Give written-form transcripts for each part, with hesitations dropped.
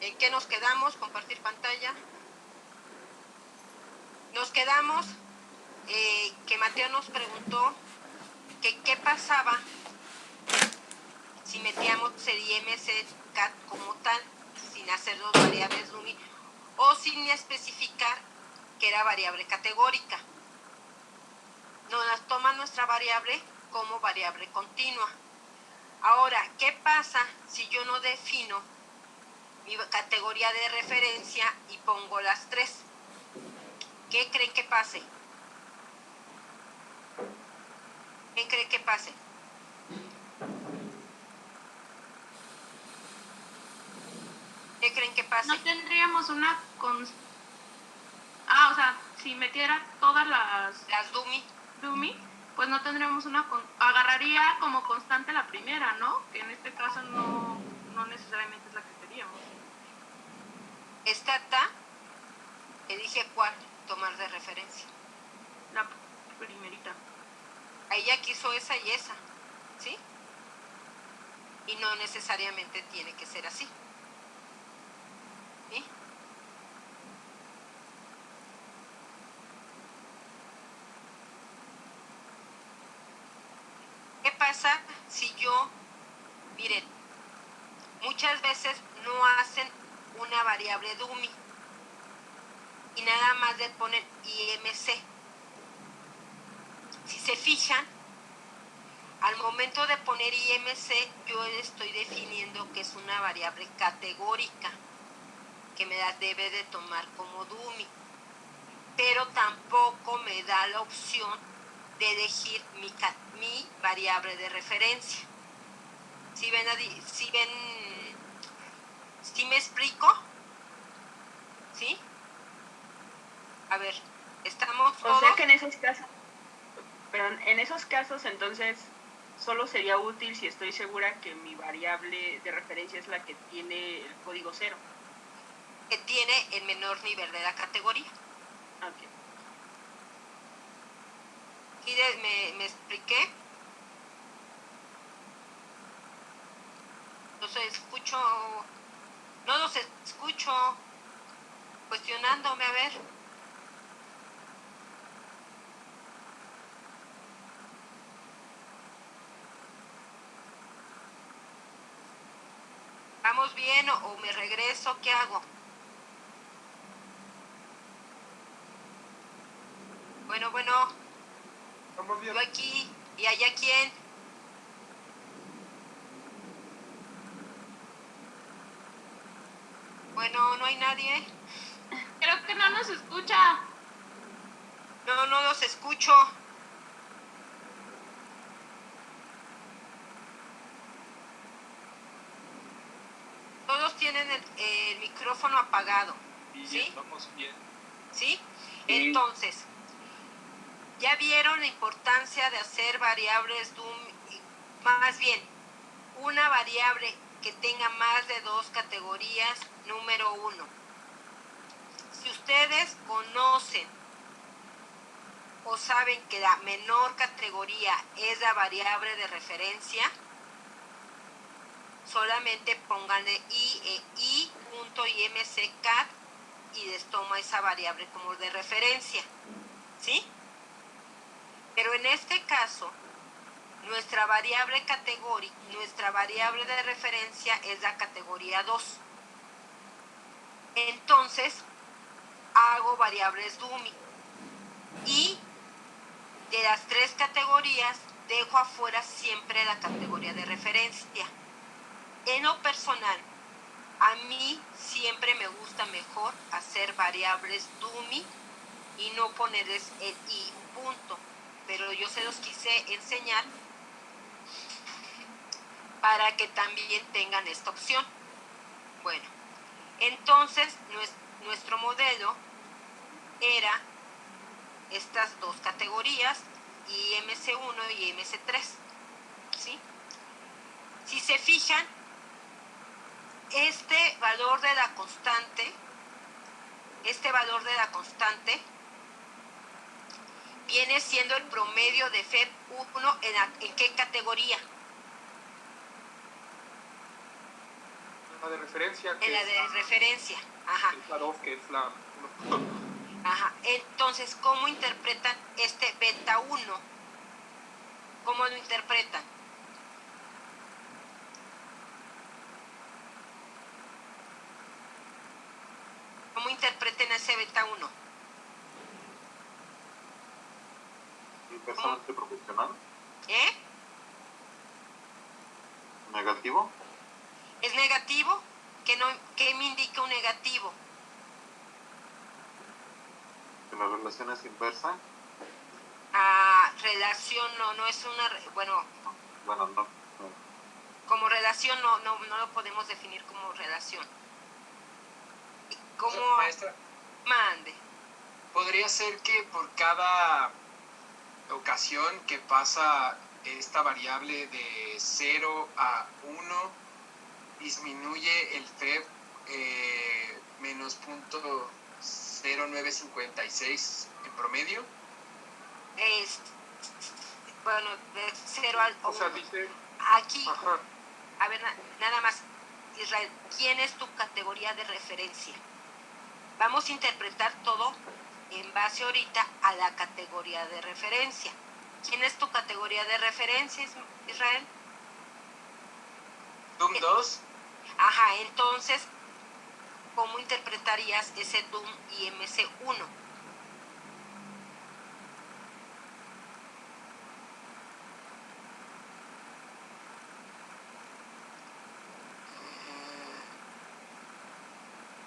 ¿En qué nos quedamos? Compartir pantalla. Nos quedamos que Mateo nos preguntó que qué pasaba si metíamos el IMC CAT como tal, sin hacer dos variables DUMI o sin especificar que era variable categórica. Nos toma nuestra variable como variable continua. Ahora, ¿qué pasa si yo no defino mi categoría de referencia y pongo las tres? ¿Qué creen que pase? ¿Qué creen que pase? ¿Qué creen que pase? No tendríamos una... o sea, si metiera todas las DUMI, pues no tendríamos una... Agarraría como constante la primera, ¿no? Que en este caso no necesariamente es la que queríamos. Esta está, elige cuál tomar de referencia. La primerita. Ella quiso esa y esa, ¿sí? Y no necesariamente tiene que ser así. ¿Sí? ¿Qué pasa si yo, miren, muchas veces no hacen una variable DUMI y nada más le ponen IMC? Si se fijan, al momento de poner IMC, yo estoy definiendo que es una variable categórica, que me la debe de tomar como DUMI, pero tampoco me da la opción de elegir mi variable de referencia. ¿Sí ven? ¿Sí me explico? ¿Sí? A ver, ¿estamos todos? O sea que en esos casos entonces solo sería útil si estoy segura que mi variable de referencia es la que tiene el código 0. Que tiene el menor nivel de la categoría. Okay. ¿Sí me expliqué? No los escucho cuestionándome, a ver. ¿Vamos bien o me regreso? ¿Qué hago? Bueno. Vamos bien. Yo aquí, ¿y allá quién? Bueno, no hay nadie. Creo que no nos escucha. No los escucho. Todos tienen el micrófono apagado. ¿Sí? Vamos bien. ¿Sí? Entonces, ya vieron la importancia de hacer variables DUMI, más bien, una variable que tenga más de dos categorías, número 1. Si ustedes conocen o saben que la menor categoría es la variable de referencia, solamente pónganle i.imccat y les toma esa variable como de referencia, ¿sí? Pero en este caso, nuestra variable categórica, nuestra variable de referencia es la categoría 2. Entonces, hago variables DUMI y de las tres categorías dejo afuera siempre la categoría de referencia. En lo personal, a mí siempre me gusta mejor hacer variables DUMI y no ponerles el i punto, pero yo se los quise enseñar para que también tengan esta opción. Bueno, entonces nuestro modelo era estas dos categorías, IMC1 y IMC3, ¿sí? Si se fijan, este valor de la constante viene siendo el promedio de FEP1 ¿en qué categoría? La de referencia, En que la es de referencia. Ajá. la 2, que es la 1. Ajá. Entonces, ¿cómo interpretan este beta 1? ¿Cómo lo interpretan? ¿Cómo interpreten ese beta 1? Inversamente proporcional. ¿Eh? Negativo. ¿Es negativo? ¿Qué me indica un negativo? Que la relación es inversa. Relación no es una... Bueno, Bueno, no. como relación no lo podemos definir como relación. ¿Cómo? Maestra, Mande. podría ser que por cada ocasión que pasa esta variable de 0 a 1, disminuye el FEB menos .0956 en promedio. Bueno, de 0 al 1. O sea, dice... Aquí, Ajá. a ver, nada más, Israel, ¿quién es tu categoría de referencia? Vamos a interpretar todo en base ahorita a la categoría de referencia. ¿Quién es tu categoría de referencia, Israel? DOOM 2, Ajá, entonces, ¿cómo interpretarías ese DOOM IMC 1?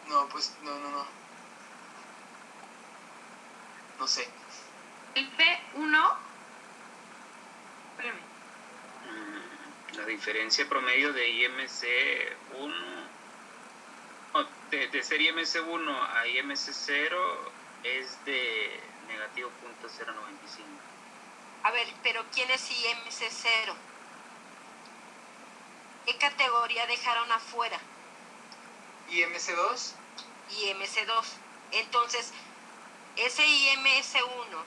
no, pues no. No sé. El P1, espérame, La diferencia promedio de IMC1, de ser IMC1 a IMC0 es de negativo .095. A ver, pero ¿quién es IMC 0? ¿Qué categoría dejaron afuera? IMC 2, IMC 2. Entonces, ese IMC 1,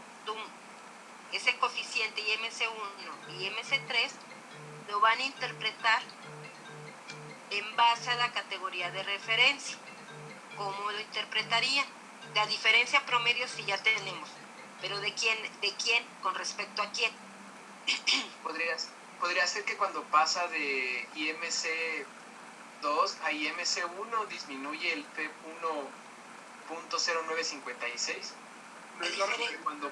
ese coeficiente IMC 1 y IMC 3 lo van a interpretar en base a la categoría de referencia. ¿Cómo lo interpretarían? La diferencia promedio sí ya tenemos, pero ¿de quién con respecto a quién? podría ser que cuando pasa de IMC 2 a IMC 1 disminuye el FEB 1.0956. No es la referencia.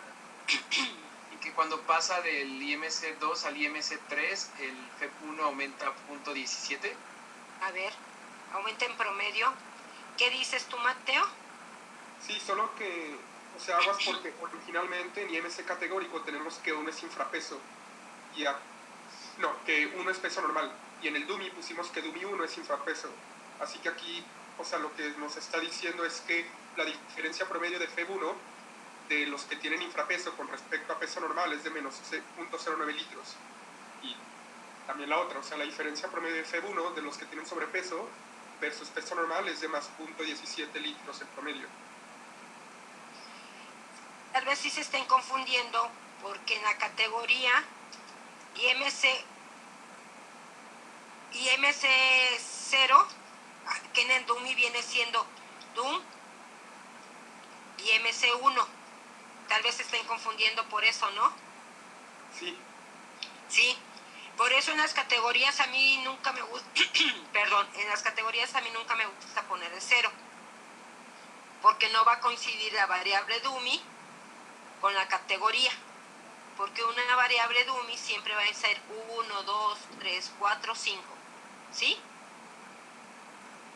Y que cuando pasa del IMC 2 al IMC 3 el FEB 1 aumenta .17. A ver, aumenta en promedio. ¿Qué dices tú, Mateo? Sí, solo que, o sea, aguas porque originalmente en IMC categórico tenemos que uno es infrapeso que uno es peso normal, y en el DUMI pusimos que DUMI 1 es infrapeso, así que aquí, o sea, lo que nos está diciendo es que la diferencia promedio de FEB 1 de los que tienen infrapeso con respecto a peso normal es de menos .09 litros, y también la otra, o sea, la diferencia promedio de FEB 1 de los que tienen sobrepeso versus peso normal es de más .17 litros en promedio. Tal vez sí se estén confundiendo porque en la categoría IMC 0, que en el DUMI viene siendo DUM IMC 1. Tal vez se estén confundiendo por eso, ¿no? Sí. Sí. Por eso en las categorías a mí nunca me gusta, perdón, en las categorías a mí nunca me gusta poner el 0. Porque no va a coincidir la variable DUMI con la categoría. Porque una variable DUMI siempre va a ser 1, 2, 3, 4, 5. ¿Sí?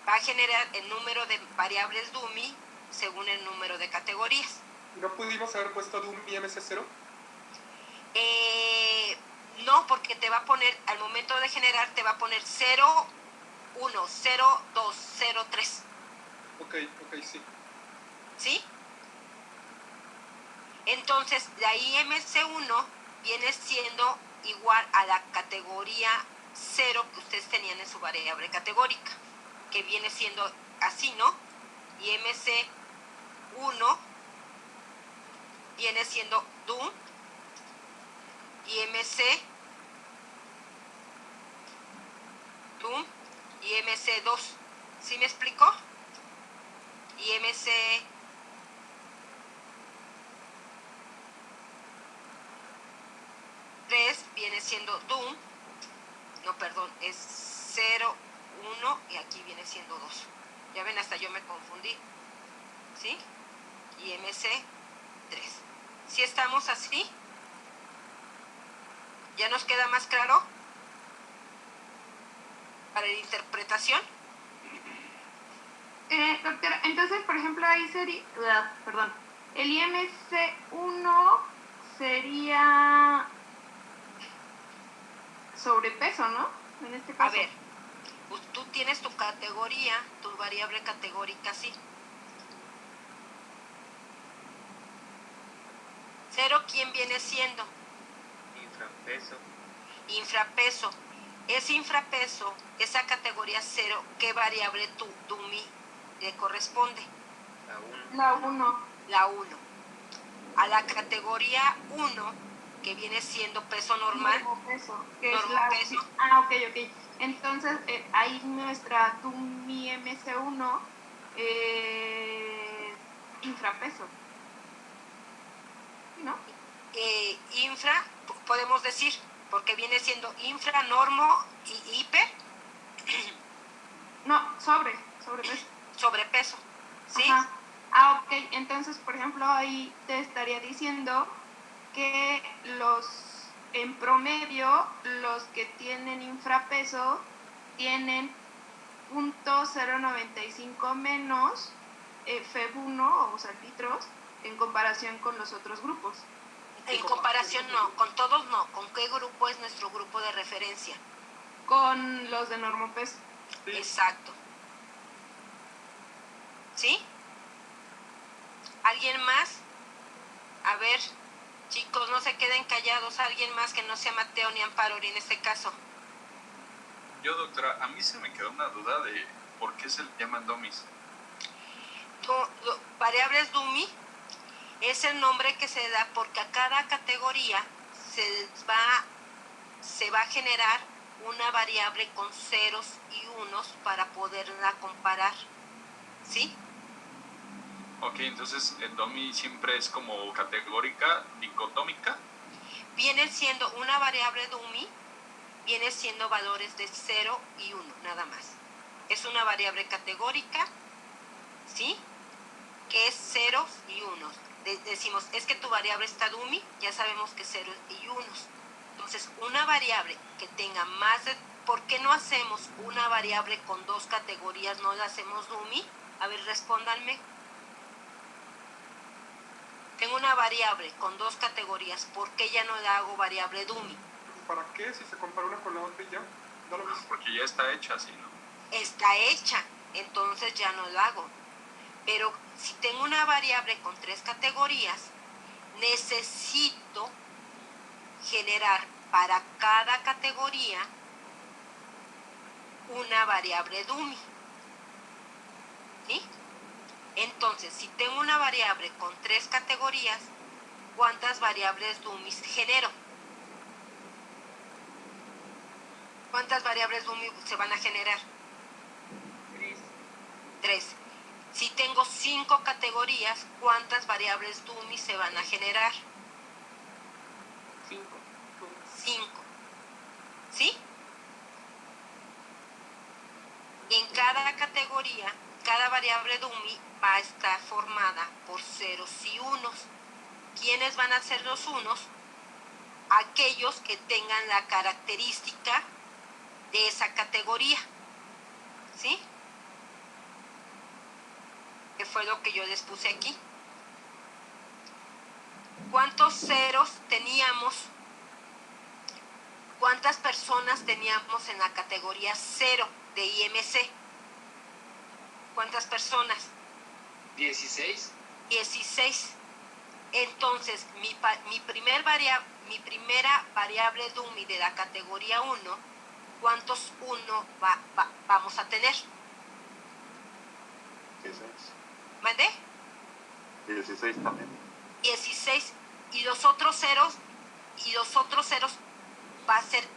Va a generar el número de variables DUMI según el número de categorías. ¿No pudimos haber puesto DUMI IMC0? No, porque te va a poner, al momento de generar, te va a poner 0, 1, 0, 2, 0, 3. Ok, sí. ¿Sí? Entonces, la IMC1 viene siendo igual a la categoría 0 que ustedes tenían en su variable categórica, que viene siendo así, ¿no? IMC1 viene siendo DUM, IMC, DUM, IMC2. ¿Sí me explico? IMC 3 viene siendo DUM, no, perdón, es 0, 1 y aquí viene siendo 2. Ya ven, hasta yo me confundí. ¿Sí? IMC 3. ¿Sí estamos así? ¿Ya nos queda más claro? Para la interpretación. Doctora, entonces, por ejemplo, ahí sería, perdón, el IMC1 sería sobrepeso, ¿no? En este caso. A ver, pues tú tienes tu categoría, tu variable categórica, sí. 0, ¿quién viene siendo? Infrapeso. Infrapeso. Ese infrapeso, esa categoría 0, ¿qué variable tu DUMI le corresponde? La 1. La 1. A la categoría 1, que viene siendo peso normal. Normopeso. Que Normopeso. es ok. Entonces, ahí nuestra DUMI MC1 infrapeso. ¿No? Infra, podemos decir, porque viene siendo infra, normo y hiper. No, sobrepeso. Sobrepeso, ¿sí? Ajá. Ok, entonces, por ejemplo, ahí te estaría diciendo que en promedio, los que tienen infrapeso tienen 0.095 menos FEB1, o sea, litros, en comparación con los otros grupos. En comparación no, con todos no. ¿Con qué grupo es nuestro grupo de referencia? Con los de normopeso. Sí. Exacto. ¿Sí? ¿Alguien más? A ver, chicos, no se queden callados. ¿Alguien más que no sea Mateo ni Amparo en este caso? Yo, doctora, a mí se me quedó una duda de por qué se le llaman DOMIs. Variables DUMI es el nombre que se da porque a cada categoría se va a generar una variable con ceros y unos para poderla comparar. ¿Sí? Ok, entonces el DOMI siempre es como categórica, dicotómica. Viene siendo una variable DUMI, viene siendo valores de 0 y 1, nada más. Es una variable categórica, ¿sí? Que es ceros y unos. Decimos, es que tu variable está DUMI, ya sabemos que ceros y unos. Entonces, una variable que tenga más de... ¿Por qué no hacemos una variable con dos categorías, no la hacemos DUMI? A ver, respóndanme. Tengo una variable con dos categorías, ¿por qué ya no la hago variable DUMI? ¿Para qué? Si se compara una con la otra y ya. No lo mismo. Porque ya está hecha así, ¿no? Está hecha, entonces ya no la hago. Pero si tengo una variable con tres categorías, necesito generar para cada categoría una variable DUMI. ¿Sí? Entonces, si tengo una variable con tres categorías, ¿cuántas variables DUMI genero? ¿Cuántas variables DUMI se van a generar? 3. Si tengo 5 categorías, ¿cuántas variables DUMI se van a generar? 5. 5. ¿Sí? En cada categoría, cada variable DUMI va a estar formada por ceros y unos. ¿Quiénes van a ser los unos? Aquellos que tengan la característica de esa categoría. ¿Sí? Que fue lo que yo les puse aquí. ¿Cuántos ceros teníamos? ¿Cuántas personas teníamos en la categoría 0 de IMC? ¿Cuántas personas? 16. 16. Entonces, mi primera variable DUMI de la categoría 1, ¿cuántos 1 vamos a tener? 16. ¿Mandé? 16 también. 16. Y los otros ceros va a ser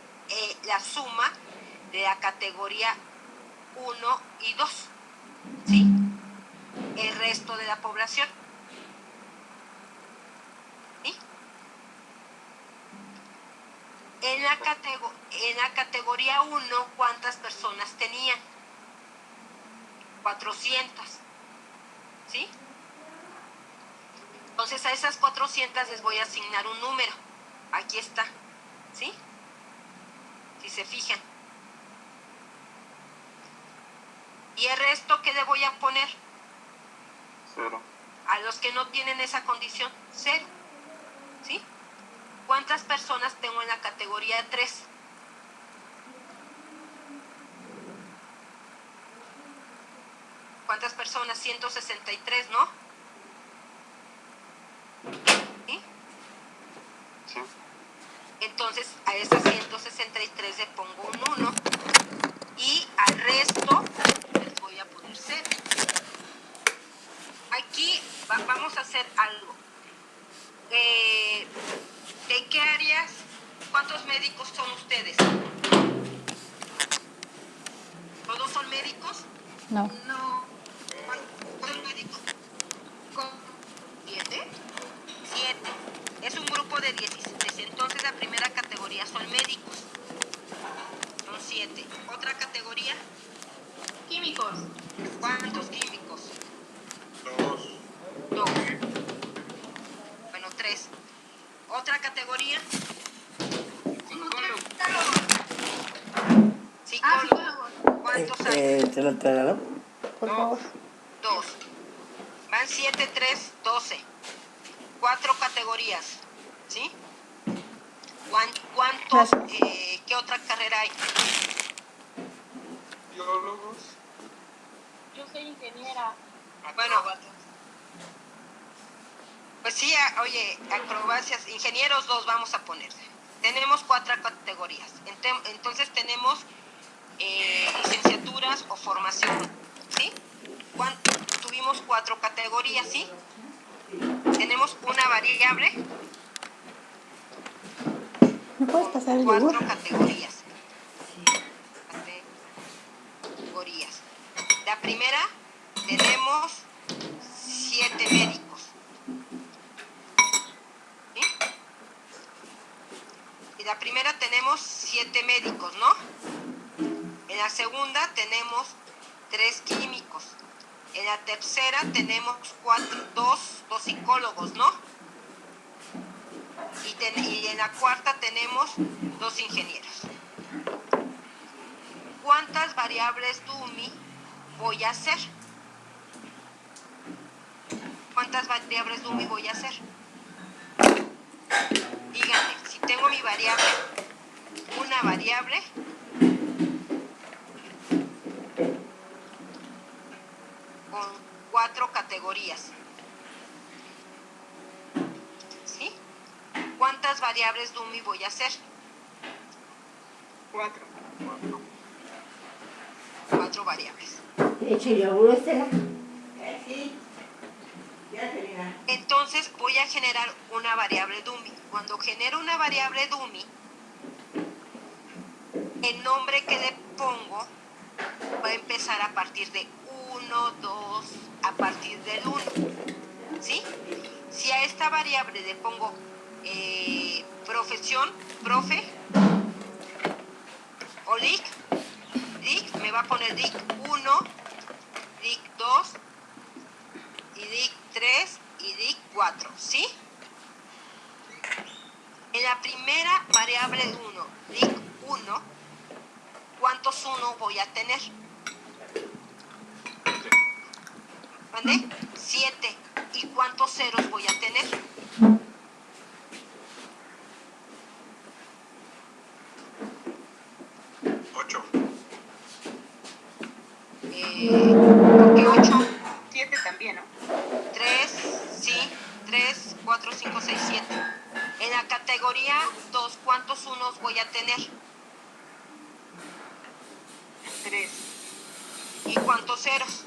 la suma de la categoría 1 y 2, ¿sí? El resto de la población, ¿sí? En la categoría 1, ¿cuántas personas tenían? 400, ¿sí? Entonces a esas 400 les voy a asignar un número. Aquí está, ¿sí? Si se fijan. ¿Y el resto qué le voy a poner? 0. A los que no tienen esa condición, 0, ¿sí? ¿Cuántas personas tengo en la categoría 3? ¿Cuántas personas? 163, ¿no? ¿Sí? Sí. Entonces a esas 163 le pongo un 1 y al resto les voy a poner 0. Aquí vamos a hacer algo. ¿De qué áreas? ¿Cuántos médicos son ustedes? ¿Todos son médicos? No. No. ¿Cuántos médicos? 7. 7. Es un grupo de 16. Entonces la primera categoría son médicos. Son 7. ¿Otra categoría? Químicos. ¿Cuántos químicos? 2. 2. Bueno, 3. ¿Otra categoría? Psicólogos. ¿Cuántos hay? ¿Te lo traslado? Por favor. 2. Van 7, 3, 12. 4 categorías, ¿sí? ¿Cuántos? ¿Qué otra carrera hay? Biólogos. Yo soy ingeniera. Bueno, pues sí, oye, acrobacias, ingenieros 2 vamos a poner. Tenemos 4 categorías. Entonces tenemos licenciaturas o formación, ¿sí? Tuvimos 4 categorías, ¿sí? Tenemos una variable. ¿Me puedes pasar el 4 yogur? categorías. Categorías. La primera, tenemos 7 médicos. ¿Sí? En la primera tenemos 7 médicos, ¿no? En la segunda tenemos 3 químicos. En la tercera tenemos 2 psicólogos, ¿no? Y en la cuarta tenemos 2 ingenieros. ¿Cuántas variables DUMI voy a hacer? ¿Cuántas variables DUMI voy a hacer? Díganme, si tengo mi variable, una variable, con 4 categorías, ¿sí? ¿Cuántas variables DUMI voy a hacer? 4. 4 variables. ¿Eche yogur, Estela? Sí. Ya termina. Entonces voy a generar una variable DUMI. Cuando genero una variable DUMI, el nombre que le pongo va a empezar a partir de 1, 2, a partir del 1, ¿sí? Si a esta variable le pongo profesión, profe, o LIC, me va a poner LIC 1, LIC 2, y LIC 3, y LIC 4, ¿sí? En la primera variable 1, LIC 1, ¿cuántos 1 voy a tener? ¿Vale? 7. ¿Y cuántos ceros voy a tener? 8. ¿Por qué 8? 7 también, ¿no? 3, sí, 3, 4, 5, 6, 7. En la categoría 2, ¿cuántos unos voy a tener? 3. ¿Y cuántos ceros?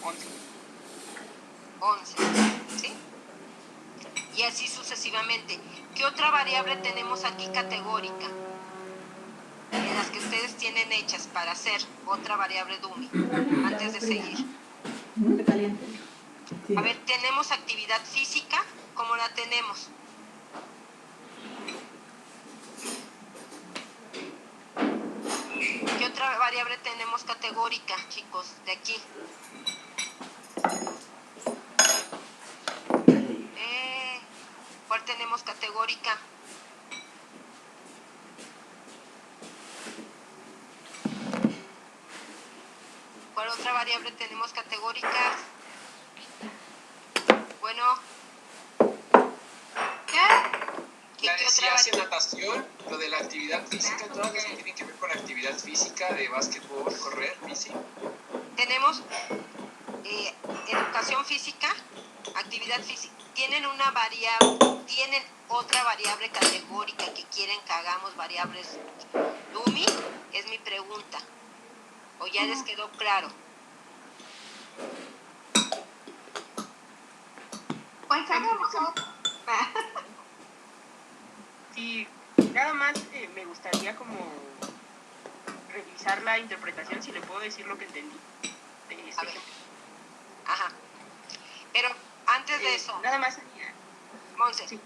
11. 11, ¿sí? Y así sucesivamente. ¿Qué otra variable tenemos aquí categórica? las que ustedes tienen hechas para hacer otra variable dummy antes de seguir. A ver, tenemos actividad física, ¿cómo la tenemos? ¿Qué otra variable tenemos categórica, chicos, de aquí? ¿Cuál tenemos categórica? ¿Cuál otra variable tenemos categórica? Bueno. ¿Qué Si hace natación, lo de la actividad física, todas las que tienen que ver con actividad física, de básquetbol, correr, bici. Tenemos educación física, actividad física. Tienen otra variable categórica que quieren que hagamos variables dummy, es mi pregunta. ¿O ya les quedó claro? Pues hagamos Sí, nada más me gustaría como revisar la interpretación, si le puedo decir lo que entendí. A ver. Ajá. Pero antes de eso, nada más. Monse, sí.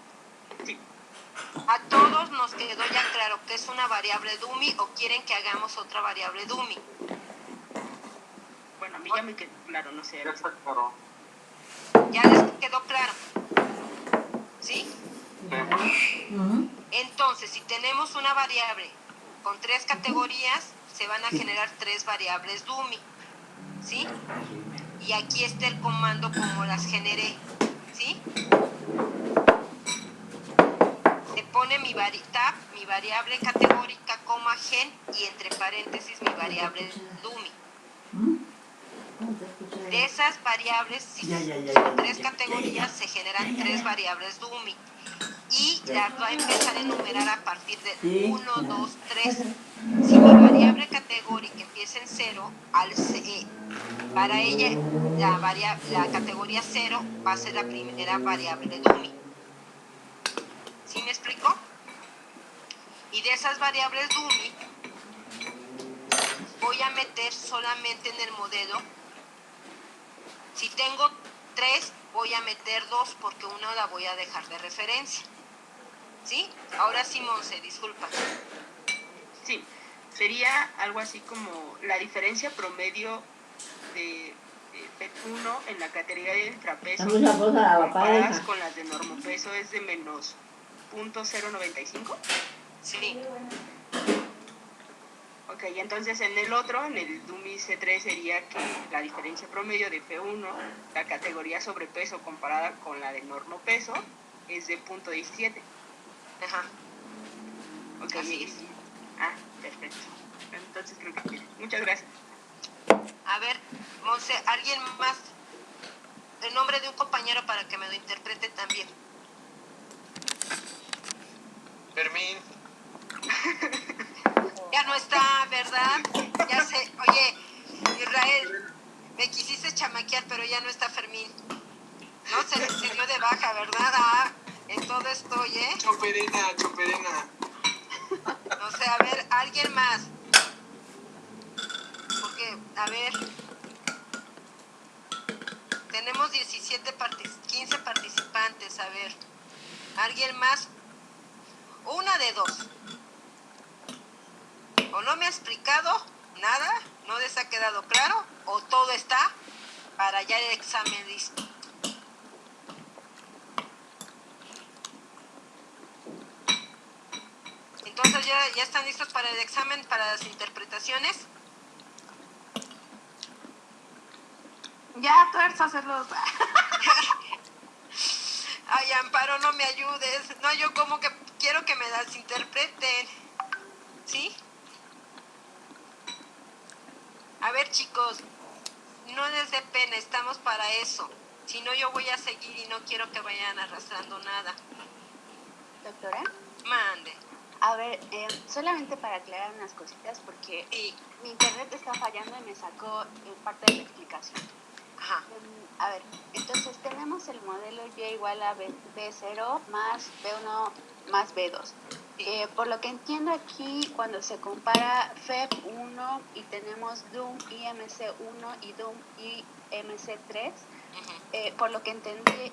¿a todos nos quedó ya claro que es una variable dummy o quieren que hagamos otra variable dummy? Bueno, a mí ya me quedó claro, no sé. Ya está claro. ¿Ya les quedó claro? ¿Sí? Entonces, si tenemos una variable con 3 categorías, se van a generar 3 variables dummy, ¿sí? Y aquí está el comando como las generé, ¿sí? Se pone mi variable categórica, coma, gen, y entre paréntesis mi variable dummy. De esas variables, si son 3 categorías, se generan 3 variables dummy. Y las va a empezar a enumerar a partir de 1, 2, 3. Si mi variable categórica empieza en 0, para ella la categoría 0 va a ser la primera variable dummy. ¿Sí me explico? Y de esas variables dummy voy a meter solamente en el modelo. Si tengo 3, voy a meter 2 porque una la voy a dejar de referencia. ¿Sí? Ahora sí, Monse, disculpa. Sí, sería algo así como la diferencia promedio de PET1 en la categoría de infrapeso comparadas con las de normopeso es de menos 0.095. Sí. Ok, entonces en el otro, en el dummy C3, sería que la diferencia promedio de P1, la categoría sobrepeso comparada con la de normopeso, es de 0.17. Ajá. Ok, así es. Perfecto. Entonces creo que quiere. Muchas gracias. A ver, Monse, ¿alguien más? El nombre de un compañero para que me lo interprete también. Fermín. Ya no está, ¿verdad? Ya sé. Oye, Israel, me quisiste chamaquear, pero ya no está Fermín. No, se dio de baja, ¿verdad? En todo estoy, ¿eh? Choperena. No sé, a ver, alguien más. Porque, a ver, tenemos 15 participantes, a ver. ¿Alguien más? Una de dos. O no me ha explicado nada, no les ha quedado claro, o todo está para ya el examen listo. Entonces ya están listos para el examen, para las interpretaciones. Ya, tuérzaselos. Ay, Amparo, no me ayudes. No, yo como que quiero que me las interpreten. ¿Sí? A ver, chicos, no les dé pena, estamos para eso. Si no, yo voy a seguir y no quiero que vayan arrastrando nada. Doctora. Mande. A ver, solamente para aclarar unas cositas, porque mi internet está fallando y me sacó parte de la explicación. Ajá. A ver, entonces tenemos el modelo Y igual a B0 más B1 más B2. Por lo que entiendo aquí, cuando se compara FEB1 y tenemos DOOM IMC1 y DOOM IMC3, por lo que entendí,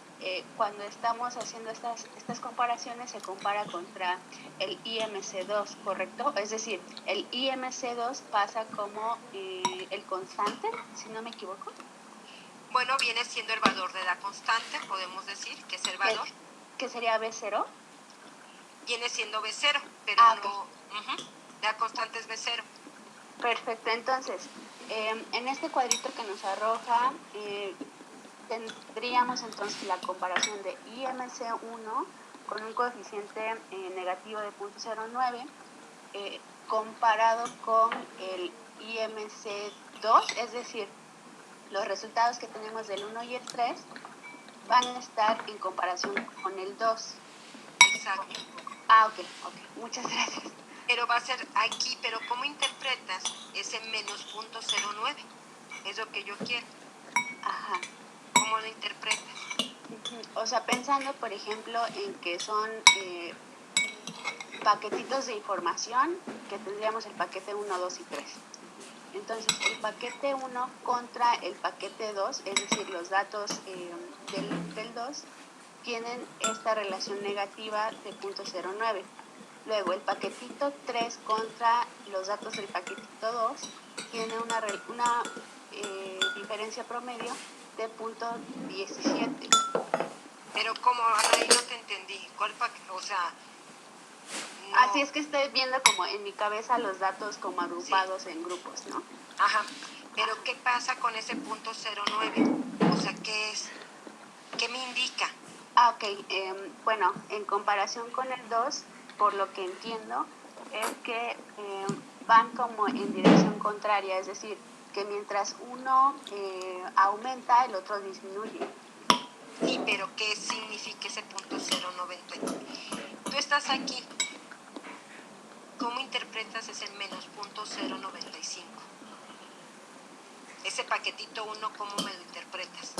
cuando estamos haciendo estas comparaciones se compara contra el IMC2, ¿correcto? Es decir, el IMC2 pasa como el constante, si no me equivoco. Bueno, viene siendo el valor de la constante, podemos decir que es el valor. ¿Qué sería B0? Viene siendo B0, pero no... La constante es B0. Perfecto, entonces, en este cuadrito que nos arroja, tendríamos entonces la comparación de IMC1 con un coeficiente negativo de 0.09 comparado con el IMC2, es decir, los resultados que tenemos del 1 y el 3 van a estar en comparación con el 2. Exacto. Ok, muchas gracias. Pero va a ser aquí, pero ¿cómo interpretas ese menos 0.09? Es lo que yo quiero. Ajá. ¿Cómo lo interpretas? O sea, pensando, por ejemplo, en que son paquetitos de información, que tendríamos el paquete 1, 2 y 3. Entonces, el paquete 1 contra el paquete 2, es decir, los datos del 2, tienen esta relación negativa de 0.09. Luego, el paquetito 3 contra los datos del paquetito 2 tiene una diferencia promedio de 0.17. Pero como ahí no te entendí, ¿cuál paquete? O sea... No. Así es que estoy viendo como en mi cabeza los datos como agrupados en grupos, ¿no? Ajá, pero ¿qué pasa con ese 0.09? O sea, ¿qué es? ¿Qué me indica? Ok, bueno, en comparación con el 2, por lo que entiendo, es que van como en dirección contraria, es decir, que mientras uno aumenta, el otro disminuye. Sí, pero ¿qué significa ese 0.090? Tú estás aquí. ¿Cómo interpretas ese menos 0.095? Ese paquetito 1, ¿cómo me lo interpretas?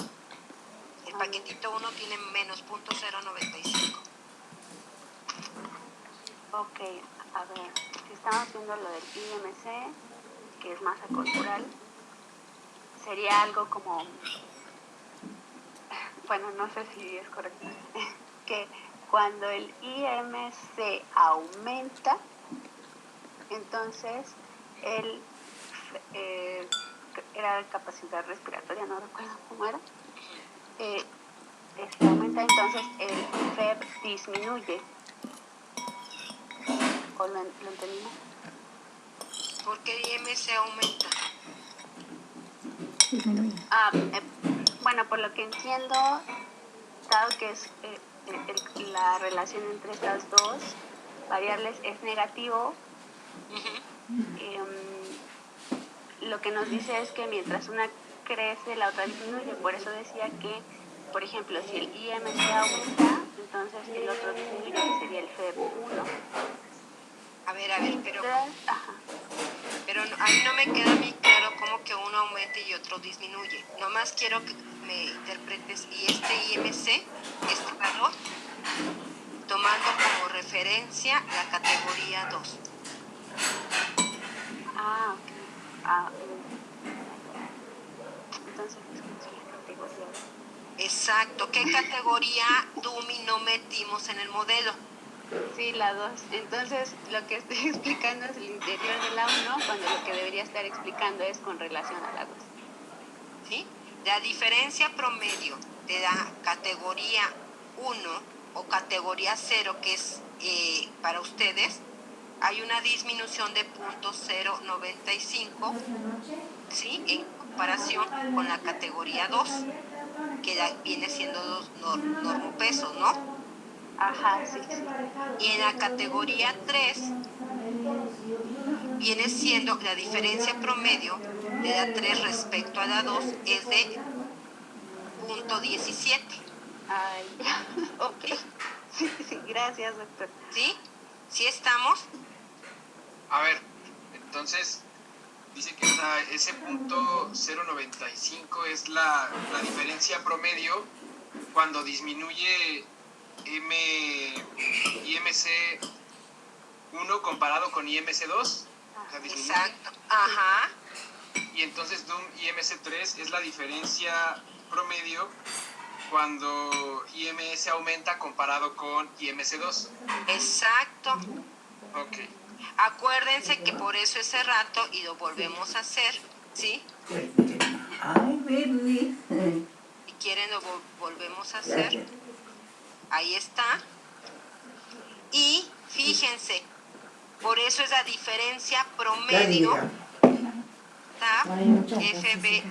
El paquetito 1 tiene menos 0.095. Ok, a ver, si estamos viendo lo del IMC, que es masa corporal, sería algo como, bueno, no sé si es correcto, que cuando el IMC aumenta, entonces era capacidad respiratoria, no recuerdo cómo era, aumenta, entonces el FEB disminuye. ¿O lo entendimos? ¿Por qué el IMC aumenta? Disminuye. Bueno, por lo que entiendo, dado que es la relación entre estas dos variables es negativo, lo que nos dice es que mientras una crece, la otra disminuye. Por eso decía que, por ejemplo, si el IMC aumenta, entonces el otro disminuye, que sería el FEB1. A ver, pero ahí no me queda muy claro cómo que uno aumente y otro disminuye. Nomás quiero que me interpretes, y este IMC, este valor, tomando como referencia la categoría 2. Entonces, la categoría 2. Exacto. ¿Qué categoría DUMI no metimos en el modelo? Sí, la 2. Entonces, lo que estoy explicando es el interior de la 1, cuando lo que debería estar explicando es con relación a la 2. ¿Sí? La diferencia promedio de la categoría 1 o categoría 0, que es para ustedes, hay una disminución de 0.095, ¿sí? En comparación con la categoría 2, que viene siendo normopesos, ¿no? Ajá, sí. Y en la categoría 3 viene siendo la diferencia promedio de la 3 respecto a la 2 es de 0.17. Ay, ok. Sí, gracias, doctor. ¿Sí? ¿Sí estamos? A ver, entonces dice que ese 0.095 es la diferencia promedio cuando disminuye IMC 1 comparado con IMC2. Exacto, ajá. Y entonces DUM IMC3 es la diferencia promedio cuando IMS aumenta comparado con IMC2. Exacto. Ok. Acuérdense que por eso ese rato, y lo volvemos a hacer, ¿sí? Ay, baby. Si quieren lo volvemos a hacer. Ahí está. Y fíjense, por eso es la diferencia promedio TAP FB1,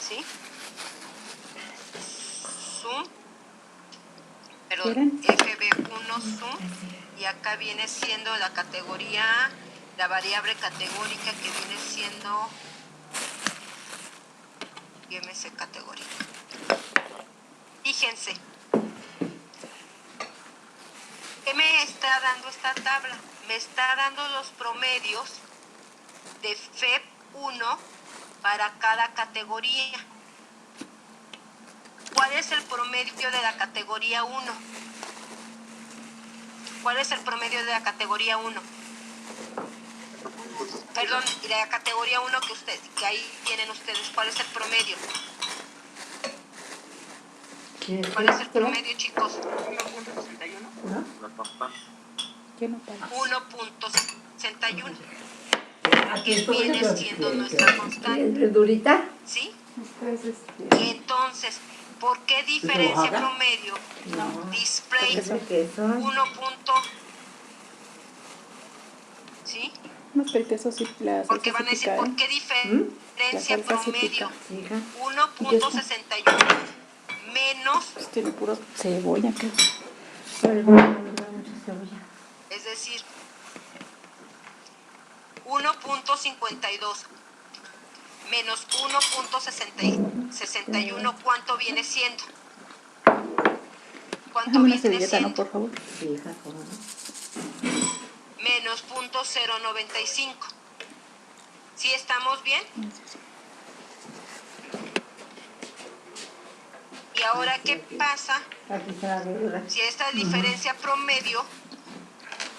¿sí? Zoom, perdón, FB1 Zoom, y acá viene siendo la categoría, la variable categórica que viene siendo IMC categórica. Fíjense, ¿qué me está dando esta tabla? Me está dando los promedios de FEB1 para cada categoría. ¿Cuál es el promedio de la categoría 1? ¿Cuál es el promedio de la categoría 1? Perdón, de la categoría 1 que ahí tienen ustedes. ¿Cuál es el promedio? ¿Cuál es el promedio, chicos? 1.61. ¿Qué no pasa? 1.61. Que viene siendo nuestra constante. ¿Es durita? ¿Sí? Y entonces, ¿por qué diferencia promedio? Display 1. ¿Sí? No, pero que eso sí, la Porque van a decir, ¿por qué diferencia promedio? 1.61 menos, pues tiene puro cebolla, creo. es decir, 1.52 menos 1.61, ¿cuánto viene siendo? ¿Cuánto Déjame una viene servilleta, siendo? ¿no? Por favor. Menos 0.095. ¿Sí estamos bien? Y ahora, ¿qué pasa si esta diferencia promedio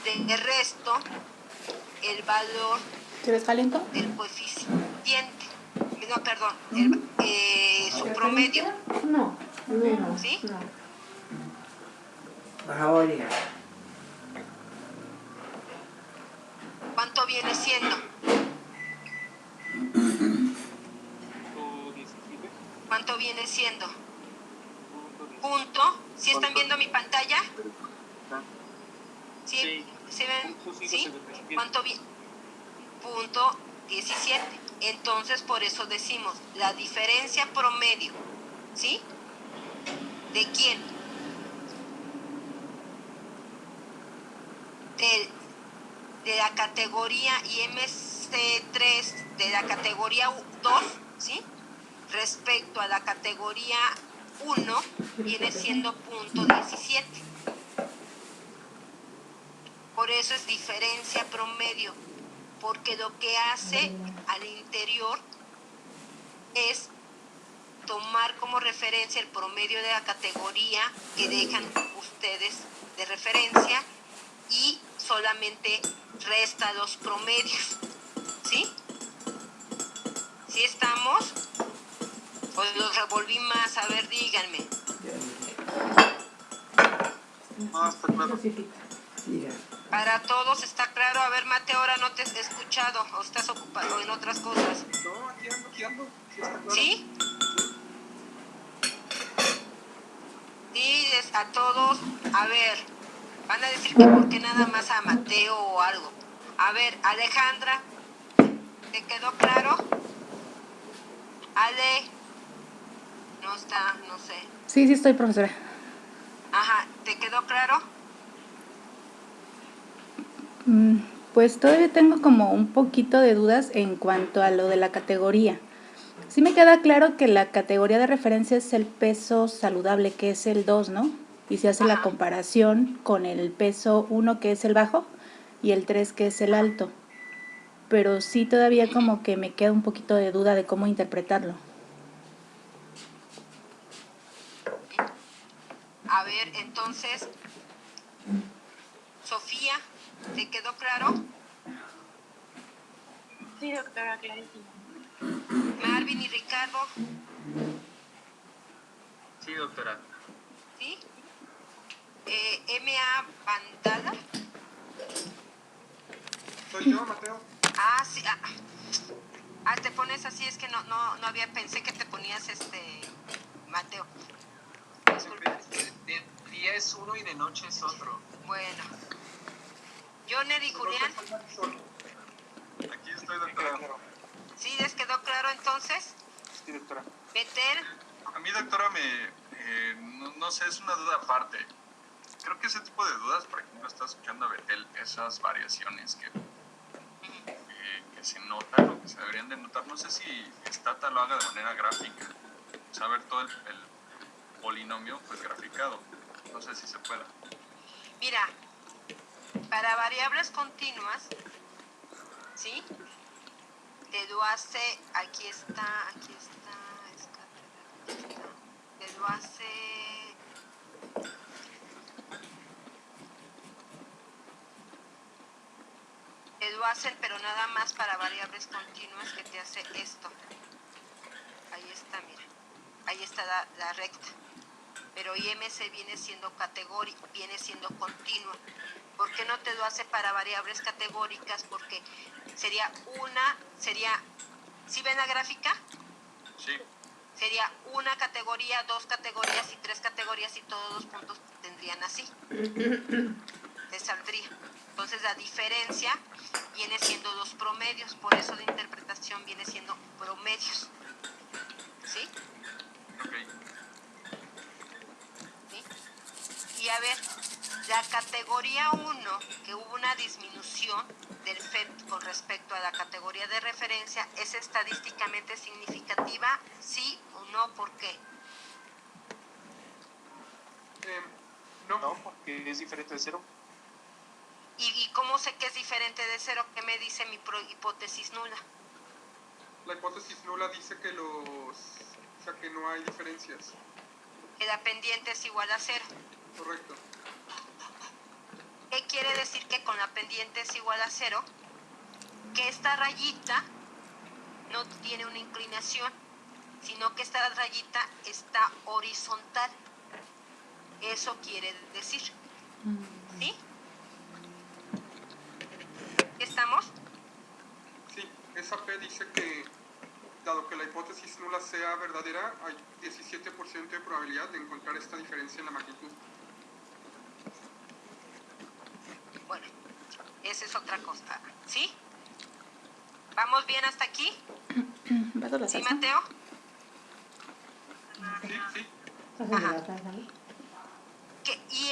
de resto el valor ¿Quieres caliento? del coeficiente? No, perdón, su promedio. No, ¿Sí? Por favor, diga. ¿Cuánto viene siendo? ¿Cuánto viene siendo? Punto. ¿Sí están viendo mi pantalla? ¿Sí? ¿Se ven? ¿Sí? ¿Cuánto viene? Punto 17. Entonces, por eso decimos la diferencia promedio, ¿sí? ¿De quién? De la categoría IMC3, de la categoría 2, ¿sí? Respecto a la categoría 1, viene siendo punto 17. Por eso es diferencia promedio, porque lo que hace al interior es tomar como referencia el promedio de la categoría que dejan ustedes de referencia y solamente resta los promedios, ¿sí? ¿Sí estamos? ¿O los revolví más? A ver, díganme. No, está claro. Para todos está claro. A ver, Mateo, ahora no te he escuchado o estás ocupado en otras cosas. No, aquí ando. Sí, está claro. ¿Sí? Diles a todos, a ver, van a decir que por qué nada más a Mateo o algo. A ver, Alejandra, ¿te quedó claro? Ale, no está, no sé. Sí, estoy, profesora. Ajá, ¿te quedó claro? Pues todavía tengo como un poquito de dudas en cuanto a lo de la categoría. Sí me queda claro que la categoría de referencia es el peso saludable, que es el 2, ¿no? Y se hace la comparación con el peso 1, que es el bajo, y el 3, que es el alto. Pero sí todavía como que me queda un poquito de duda de cómo interpretarlo. A ver, entonces, Sofía, ¿te quedó claro? Sí, doctora, clarísimo. Marvin y Ricardo, Sí, doctora. ¿sí? M.A. Vandala. Soy yo, Mateo. Ah, sí. Te pones así, es que no había, pensé que te ponías Mateo. Disculpa. De día es uno y de noche es otro. Bueno. Joner y Julián. Aquí estoy, doctora. ¿Sí les quedó claro entonces? Sí, doctora. Betel. A mí, doctora, no sé, es una duda aparte. Creo que ese tipo de dudas, por ejemplo, está escuchando a Betel, esas variaciones que se notan o que se deberían de notar. No sé si Stata lo haga de manera gráfica. Saber todo el polinomio, pues graficado. No sé si se pueda. Mira, para variables continuas, ¿sí? Te lo hace, aquí está, te lo hace, pero nada más para variables continuas que te hace esto. Ahí está, mira, ahí está la recta. Pero IMC viene siendo categórico, viene siendo continua. ¿Por qué no te lo hace para variables categóricas? Porque sería, ¿sí ven la gráfica? Sí. Sería una categoría, 2 categorías y 3 categorías y todos los puntos tendrían así. Te saldría. Entonces la diferencia viene siendo los promedios, por eso la interpretación viene siendo promedios. ¿Sí? Ok. ¿Sí? Y a ver, la categoría 1, que hubo una disminución del FEP con respecto a la categoría de referencia, ¿es estadísticamente significativa? ¿Sí o no? ¿Por qué? No, porque es diferente de cero. ¿Y cómo sé que es diferente de cero? ¿Qué me dice mi hipótesis nula? La hipótesis nula dice que que no hay diferencias. Que la pendiente es igual a cero. Correcto. ¿Qué quiere decir que con la pendiente es igual a cero? Que esta rayita no tiene una inclinación, sino que esta rayita está horizontal. Eso quiere decir. ¿Sí? ¿Estamos? Sí, esa P dice que, dado que la hipótesis nula sea verdadera, hay 17% de probabilidad de encontrar esta diferencia en la magnitud. Bueno, esa es otra cosa. ¿Sí? ¿Vamos bien hasta aquí? ¿Sí, Mateo? Sí. Ajá. Y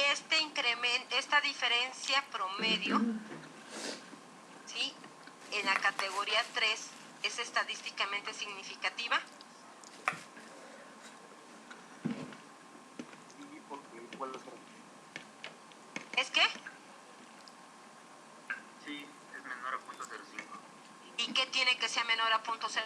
esta diferencia promedio, ¿sí? En la categoría 3, ¿es estadísticamente significativa? Sí, porque igual es cero. ¿Es qué? Sí, es menor a 0.05. ¿Y qué tiene que ser menor a 0.0?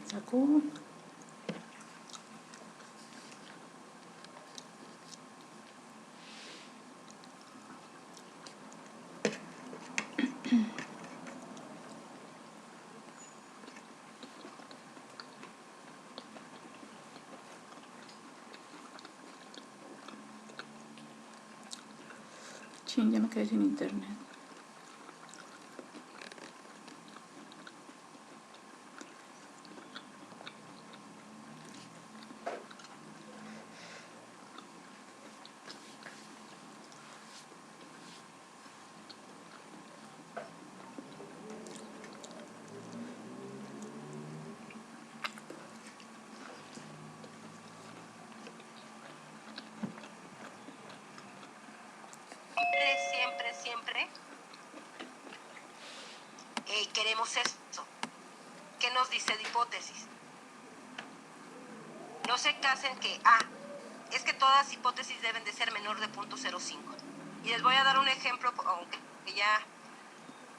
Sacó. Chin, ya me quedé sin internet. siempre queremos eso. ¿Qué nos dice la hipótesis? No se casen que, es que todas las hipótesis deben de ser menor de 0.05. Y les voy a dar un ejemplo, aunque ya...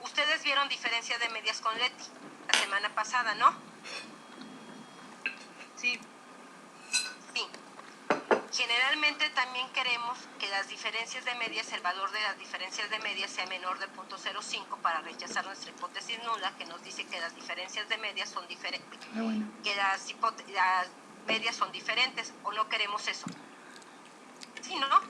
Ustedes vieron diferencia de medias con Leti la semana pasada, ¿no? Sí. Sí. Generalmente también queremos que las diferencias de medias, el valor de las diferencias de medias sea menor de 0.05 para rechazar nuestra hipótesis nula, que nos dice que las diferencias de medias son diferentes, que las medias son diferentes, o no queremos eso. ¿Sí, no?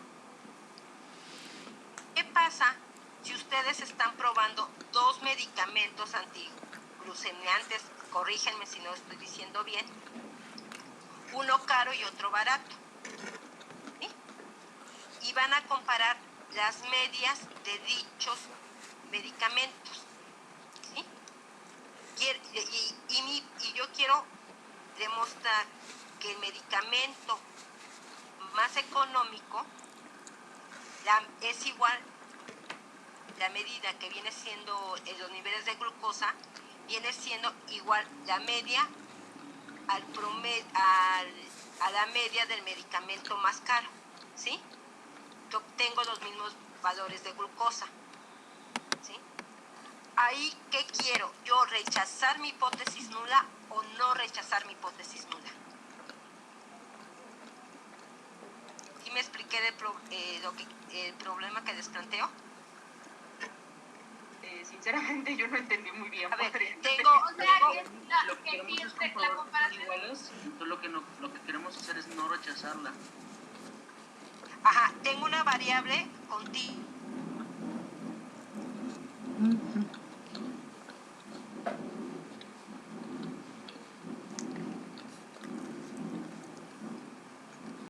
¿Qué pasa si ustedes están probando 2 medicamentos antiglucemiantes? Corrígenme si no estoy diciendo bien. Uno caro y otro barato. ¿Sí? Y van a comparar las medias de dichos medicamentos. ¿Sí? Y yo quiero demostrar que el medicamento más económico es igual, la medida que viene siendo los niveles de glucosa, viene siendo igual la media a la media del medicamento más caro, ¿sí? Yo obtengo los mismos valores de glucosa, ¿sí? Ahí, ¿qué quiero? ¿Yo rechazar mi hipótesis nula o no rechazar mi hipótesis nula? ¿Sí me expliqué el problema que les planteo? Sinceramente yo no entendí muy bien. A ver, Lo que queremos es comprobar que son iguales, entonces lo que queremos hacer es no rechazarla. Ajá, tengo una variable continua